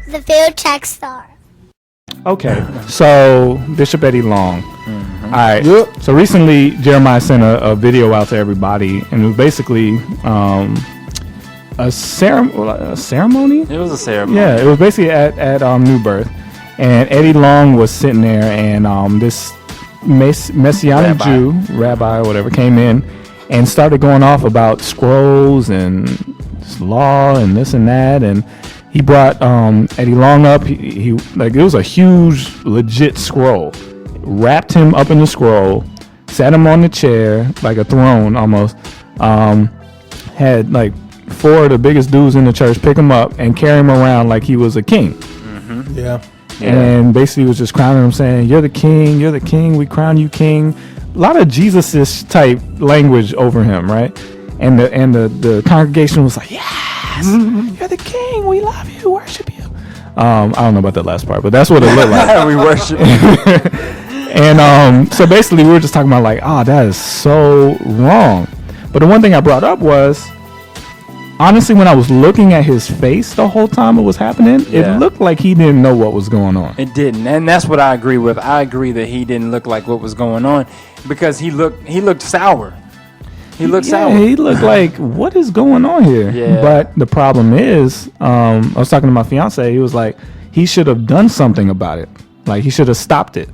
The field track star. Okay, so Bishop Eddie Long. All right. Yep. So recently, Jeremiah sent a video out to everybody, and it was basically a ceremony. It was a ceremony. Yeah, it was basically at New Birth, and Eddie Long was sitting there, and this Messianic Jew, rabbi or whatever, came in and started going off about scrolls and law and this and that, and he brought Eddie Long up. He like, it was a huge, legit scroll. Wrapped him up in the scroll, sat him on the chair like a throne almost. Had like 4 of the biggest dudes in the church pick him up and carry him around like he was a king. Mm-hmm. Yeah. And basically was just crowning him, saying, "You're the king, we crown you king." A lot of Jesus-ish type language over him, right? And the congregation was like, "Yes, you're the king, we love you, worship you." I don't know about that last part, but that's what it looked like. We worship you. And so basically we were just talking about like, oh, that is so wrong. But the one thing I brought up was, honestly, when I was looking at his face the whole time it was happening, it looked like he didn't know what was going on. It didn't, and that's what I agree with. I agree that he didn't look like what was going on because he looked sour. He looked sour. He looked like, what is going on here? Yeah. But the problem is, I was talking to my fiance. He was like, he should have done something about it. Like, he should have stopped it.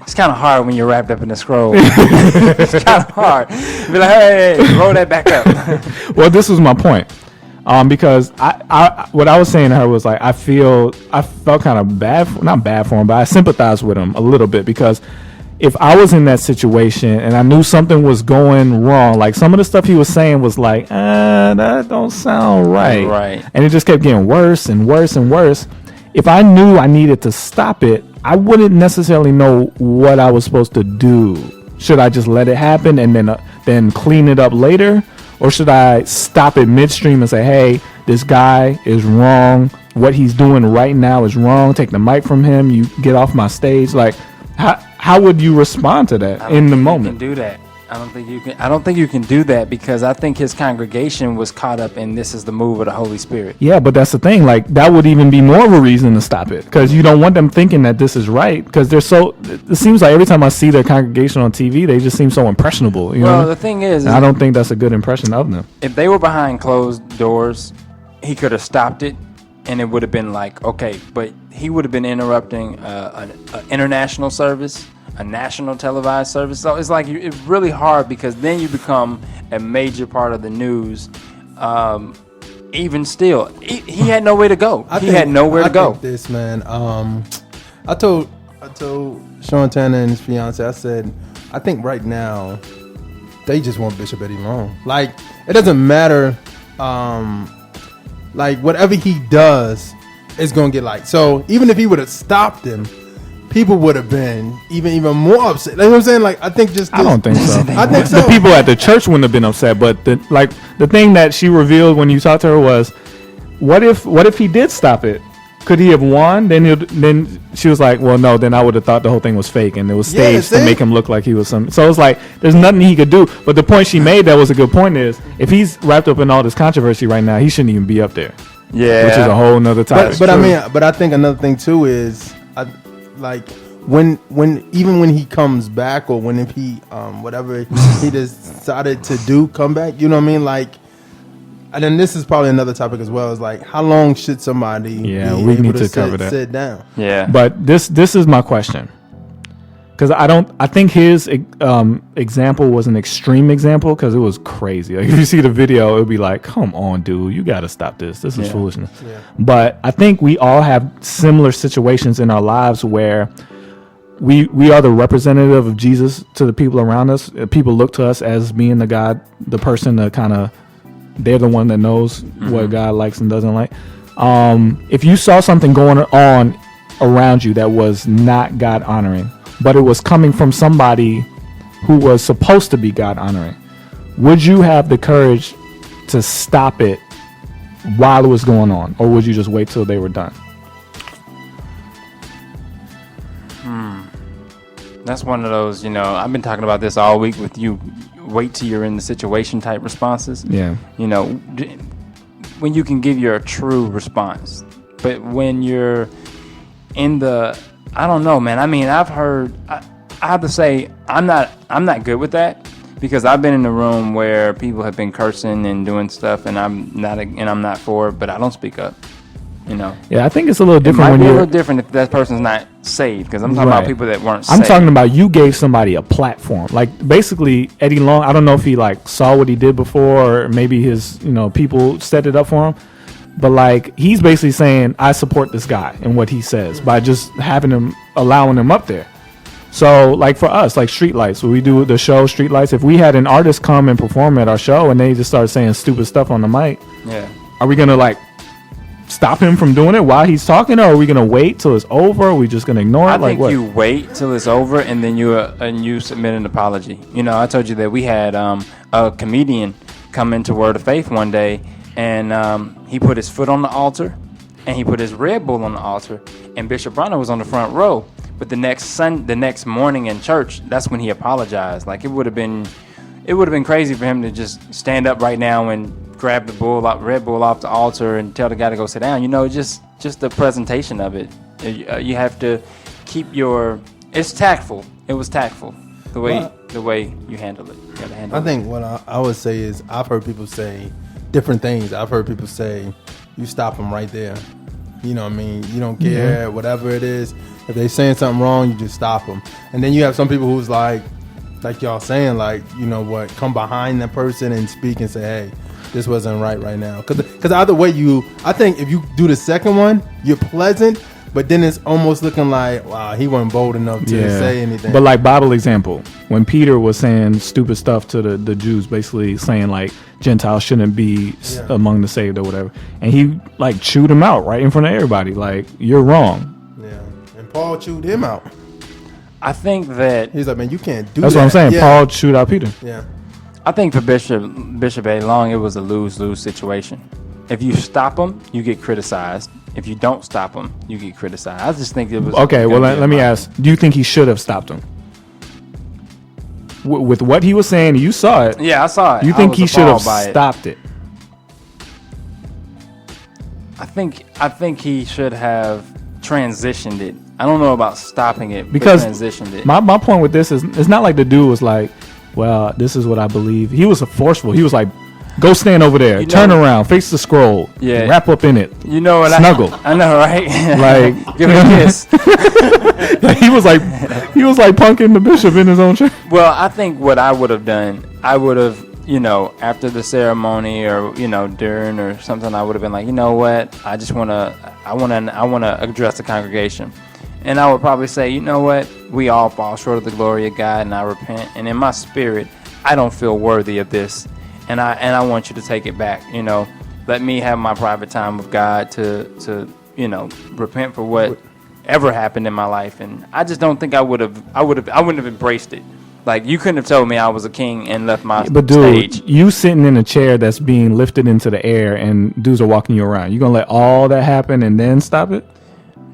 It's kind of hard when you're wrapped up in a scroll. It's kind of hard. Be like, hey, roll that back up. Well, this was my point. Because I what I was saying to her was like, I felt kind of bad, not bad for him, but I sympathized with him a little bit, because if I was in that situation and I knew something was going wrong, like some of the stuff he was saying was like, that don't sound right. Right. And it just kept getting worse and worse and worse. If I knew I needed to stop it, I wouldn't necessarily know what I was supposed to do. Should I just let it happen and then clean it up later? Or should I stop it midstream and say, hey, this guy is wrong. What he's doing right now is wrong. Take the mic from him. You get off my stage. Like, how would you respond to that in the moment? You can do that. I don't think you can do that, because I think his congregation was caught up in this is the move of the Holy Spirit. Yeah, but that's the thing. Like, that would even be more of a reason to stop it, because you don't want them thinking that this is right, because they're so. It seems like every time I see their congregation on TV, they just seem so impressionable. You know? The thing is I don't think that's a good impression of them. If they were behind closed doors, he could have stopped it, and it would have been like, okay, but he would have been interrupting an international service, a national televised service. So it's like it's really hard, because then you become a major part of the news. Even still, he had nowhere to go. I think this, man. I told Sean Tanner and his fiance, I said, I think right now they just want Bishop Eddie Long. Like, it doesn't matter. Like, whatever he does is gonna get liked. So even if he would have stopped him, people would have been even more upset. You know what I'm saying? Like, I think I don't think so. I think so. The people at the church wouldn't have been upset, but the thing that she revealed when you talked to her was, what if he did stop it? Could he have won? Then she was like, well, no. Then I would have thought the whole thing was fake and it was staged to make him look like he was some. So it's like there's nothing he could do. But the point she made that was a good point is, if he's wrapped up in all this controversy right now, he shouldn't even be up there. Yeah, which is a whole nother topic. But I think another thing too is, like, when he comes back, or if he whatever he decided to do come back, you know what I mean? Like, and then this is probably another topic as well, is like, how long should somebody we need to cover that. Sit down. Yeah. But this is my question, because I think his example was an extreme example, because it was crazy. Like, if you see the video, it would be like, come on, dude, you got to stop this. This is foolishness. Yeah. But I think we all have similar situations in our lives where we are the representative of Jesus to the people around us. People look to us as being the person that kind of, they're the one that knows what God likes and doesn't like. If you saw something going on around you that was not God honoring, but it was coming from somebody who was supposed to be God honoring, would you have the courage to stop it while it was going on, or would you just wait till they were done? That's one of those, I've been talking about this all week with you. Wait till you're in the situation type responses. Yeah. When you can give your true response, But when you're in the, I don't know, man. I mean, I've heard. I have to say, I'm not good with that, because I've been in the room where people have been cursing and doing stuff, and I'm not for it, but I don't speak up. You know. Yeah, I think it's a little It different might when be a you're. little different if that person's not saved, because I'm talking Right. about people that weren't I'm saved. talking about you gave somebody a platform. Like basically Eddie Long, I don't know if he like saw what he did before, or maybe his, people set it up for him. But like he's basically saying, I support this guy and what he says by just allowing him up there. So like for us, like Streetlights, when we do the show Streetlights, if we had an artist come and perform at our show and they just start saying stupid stuff on the mic, Yeah. are we gonna like stop him from doing it while he's talking, or are we gonna wait till it's over? Or are we just gonna ignore it? I Like think what? you wait till it's over, and then you submit an apology. I told you that we had a comedian come into Word of Faith one day, and he put his foot on the altar, and he put his Red Bull on the altar, and Bishop Bronner was on the front row. But the next morning in church, that's when he apologized. Like it would have been crazy for him to just stand up right now and grab the Red Bull off the altar and tell the guy to go sit down. Just the presentation of it. You have to keep it's tactful. It was tactful the way you handle it. You gotta handle I think what I would say is I've heard people say different things. I've heard people say you stop them right there. You know what I mean? You don't care, whatever it is. If they're saying something wrong, you just stop them. And then you have some people who's like y'all saying, like, you know what, come behind that person and speak and say, hey, this wasn't right now. Because either way, I think if you do the second one, you're pleasant, but then it's almost looking like, wow, he wasn't bold enough to say anything. But like Bible example, when Peter was saying stupid stuff to the Jews, basically saying like Gentiles shouldn't be among the saved or whatever, and he like chewed him out right in front of everybody, like, you're wrong. Yeah, and Paul chewed him out. I think that He's like, man, you can't do That's that. what I'm saying. Yeah. Paul chewed out Peter. Yeah. I think for Bishop A. Long, it was a lose-lose situation. If you stop him, you get criticized. If you don't stop him, you get criticized. I just think it was Okay, well let me ask: do you think he should have stopped him? With what he was saying, you saw it. Yeah, I saw it. You I think was he should have appalled by it. stopped it? I think he should have transitioned it. I don't know about stopping it, Because but transitioned it. My point with this is, it's not like the dude was like, well, this is what I believe. He was forceful. He was like, go stand over there, turn around, face the scroll, wrap up in it. You know what? Snuggle. I know, right? Like, give it a kiss. he was like punking the bishop in his own church. Well, I think what I would have done, I would have, after the ceremony or, during or something, I would have been like, you know what? I want to address the congregation. And I would probably say, you know what? We all fall short of the glory of God, and I repent. And in my spirit, I don't feel worthy of this. And I want you to take it back. Let me have my private time with God to repent for whatever happened in my life. And I just don't think I wouldn't have embraced it. Like, you couldn't have told me I was a king and left my But dude, stage. you sitting in a chair that's being lifted into the air and dudes are walking you around. You gonna let all that happen and then stop it?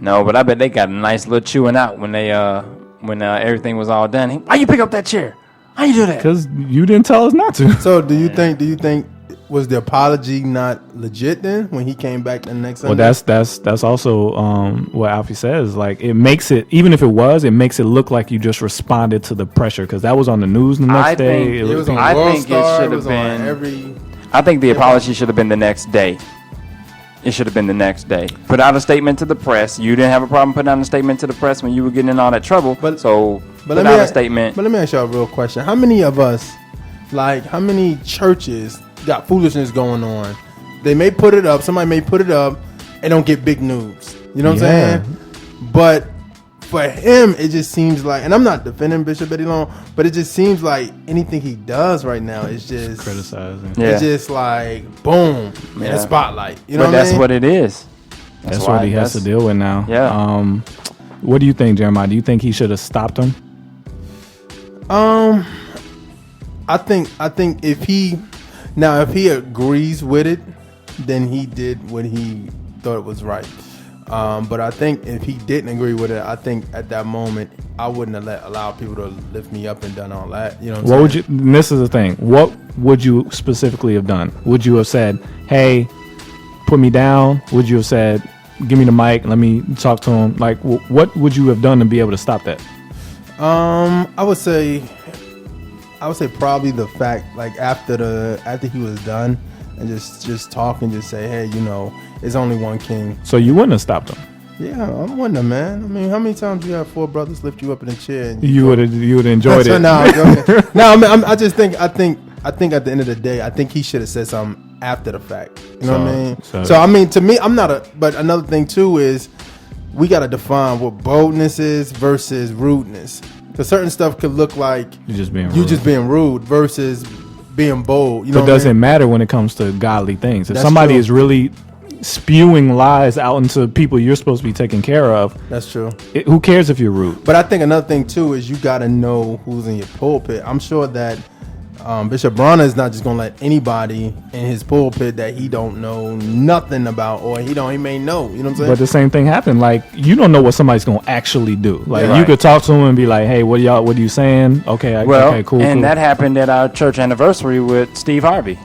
No, but I bet they got a nice little chewing out when everything was all done. Why you pick up that chair? How you do that? Because you didn't tell us not to. So do you think was the apology not legit then when he came back the next Sunday? Well, that's also what Alfie says. Like, it makes it, even if it makes it look like you just responded to the pressure, because that was on the news the next day. It was on I World think it Star, should have was on been. I think the apology should have been the next day. It should have been the next day. Put out a statement to the press. You didn't have a problem putting out a statement to the press when you were getting in all that trouble. Put out a statement. But let me ask y'all a real question. How many of us, how many churches got foolishness going on? They may put it up. Somebody may put it up and don't get big news. You know what I'm saying? But for him, it just seems like, and I'm not defending Bishop Eddie Long, but it just seems like anything he does right now is just criticizing. It's just like boom in the spotlight. You know but that's what it is. That's what he has to deal with now. Yeah. What do you think, Jeremiah? Do you think he should have stopped him? I think if he agrees with it, then he did what he thought was right. But I think if he didn't agree with it, I think at that moment I wouldn't have allowed people to lift me up and done all that. You know what I'm saying? And this is the thing. What would you specifically have done? Would you have said, "Hey, put me down"? Would you have said, give me the mic, let me talk to him. Like, what would you have done to be able to stop that? I would say probably the fact, like, after he was done, and just talk and just say, hey, there's only one king. So you wouldn't have stopped him. Yeah, I'm one of them, man. I mean, how many times do you have 4 brothers lift you up in a chair? And You would have enjoyed it. No, I think at the end of the day, I think he should have said something after the fact. You know what I mean? So I mean, to me, but another thing too is we got to define what boldness is versus rudeness. Because certain stuff could look like You're just being rude versus being bold. But does it matter when it comes to godly things? If somebody is really spewing lies out into people you're supposed to be taking care of, that's true. Who cares if you're rude? But I think another thing too is you got to know who's in your pulpit. I'm sure that Bishop Bronner is not just gonna let anybody in his pulpit that he don't know nothing about, or he may know. You know what I'm saying? But the same thing happened. Like, you don't know what somebody's gonna actually do. Like, you could talk to him and be like, "Hey, what are you saying?" Okay, okay, cool. And that happened at our church anniversary with Steve Harvey.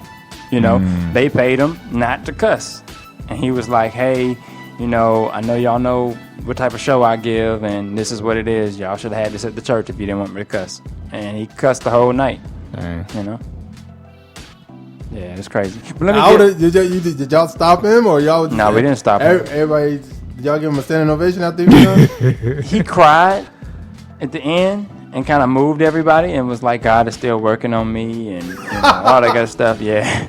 They paid him not to cuss. And he was like, hey, I know y'all know what type of show I give, and this is what it is. Y'all should have had this at the church if you didn't want me to cuss. And he cussed the whole night. Dang. Yeah, it's crazy. But did y'all stop him, or y'all? No, we didn't stop him. Everybody, did y'all give him a standing ovation after he was done? He cried at the end and kind of moved everybody and was like, God is still working on me and all that good stuff. Yeah.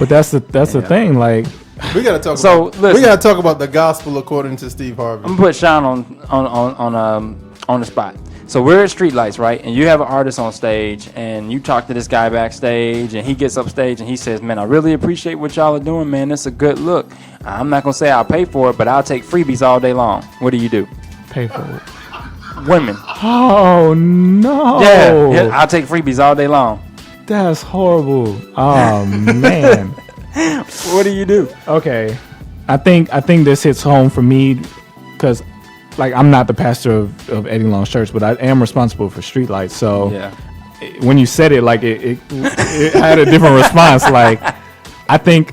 But that's the thing. Like, we gotta talk. We gotta talk about the gospel according to Steve Harvey. I'm gonna put Sean on the spot. So we're at Streetlights, right? And you have an artist on stage, and you talk to this guy backstage, and he gets up stage and he says, "Man, I really appreciate what y'all are doing, man. That's a good look. I'm not gonna say I'll pay for it, but I'll take freebies all day long." What do? Pay for it. Women. Oh no. Yeah, I'll take freebies all day long. That's horrible. Oh man. What do? Okay, I think this hits home for me because, like, I'm not the pastor of Eddie Long's church, but I am responsible for Streetlights. So when you said it, like it had a different response. Like, I think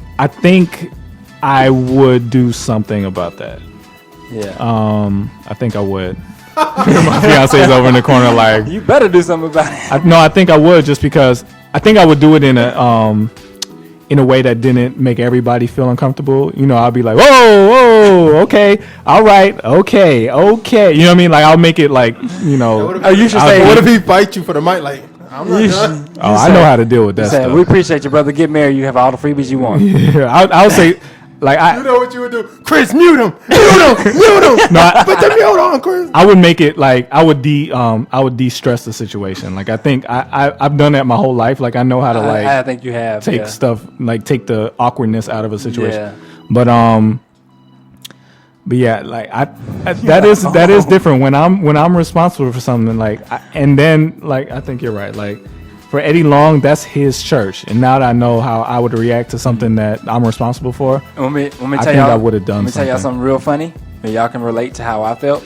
I would do something about that. Yeah. I think I would. My fiance's over in the corner, like, you better do something about it. I think I would, just because I think I would do it in a way that didn't make everybody feel uncomfortable. I'll be like, whoa, okay, all right, okay. You know what I mean? Like, I'll make it like, you should say, what if he fights you for the mic? Like, I'm not done. I know how to deal with that stuff. We appreciate you, brother. Get married. You have all the freebies you want. Yeah, I'll say, like, you know what you would do? Chris, mute him. No, put the mute on, Chris. I would make it like I would de-stress the situation. Like, I think I've done that my whole life. Like, I know how to I think you have take stuff, like, take the awkwardness out of a situation. Yeah. But yeah, like, that is different when I'm responsible for something. Like, and then, like, I think you're right. Like, for Eddie Long, that's his church, and now that I know how I would react to something that I'm responsible for, let me tell y'all, I would have done. Let me tell y'all something real funny, and y'all can relate to how I felt.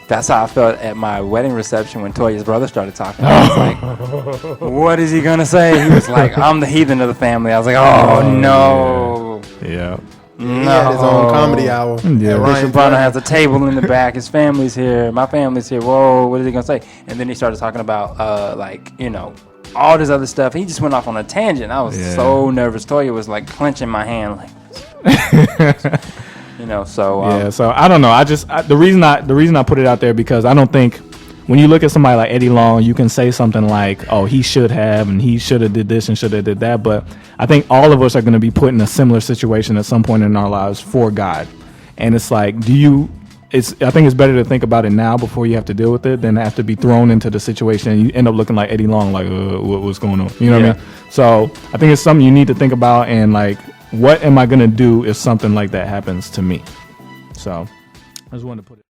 That's how I felt at my wedding reception when Toya's brother started talking. I was like, "What is he gonna say?" He was like, "I'm the heathen of the family." I was like, "Oh no." Yeah. He had his own comedy hour. Yeah. Bishop Bronner has a table in the back. His family's here. My family's here. Whoa, what is he gonna say? And then he started talking about all this other stuff. He just went off on a tangent. I was so nervous. Toya was like clenching my hand, like, So so I don't know. The reason I put it out there, because I don't think when you look at somebody like Eddie Long, you can say something like, "Oh, he should have, and he should have did this and should have did that." But I think all of us are going to be put in a similar situation at some point in our lives for God, and it's like, I think it's better to think about it now before you have to deal with it than have to be thrown into the situation and you end up looking like Eddie Long, like, what's going on? You know what I mean? So I think it's something you need to think about, and, like, what am I going to do if something like that happens to me? So I just wanted to put it.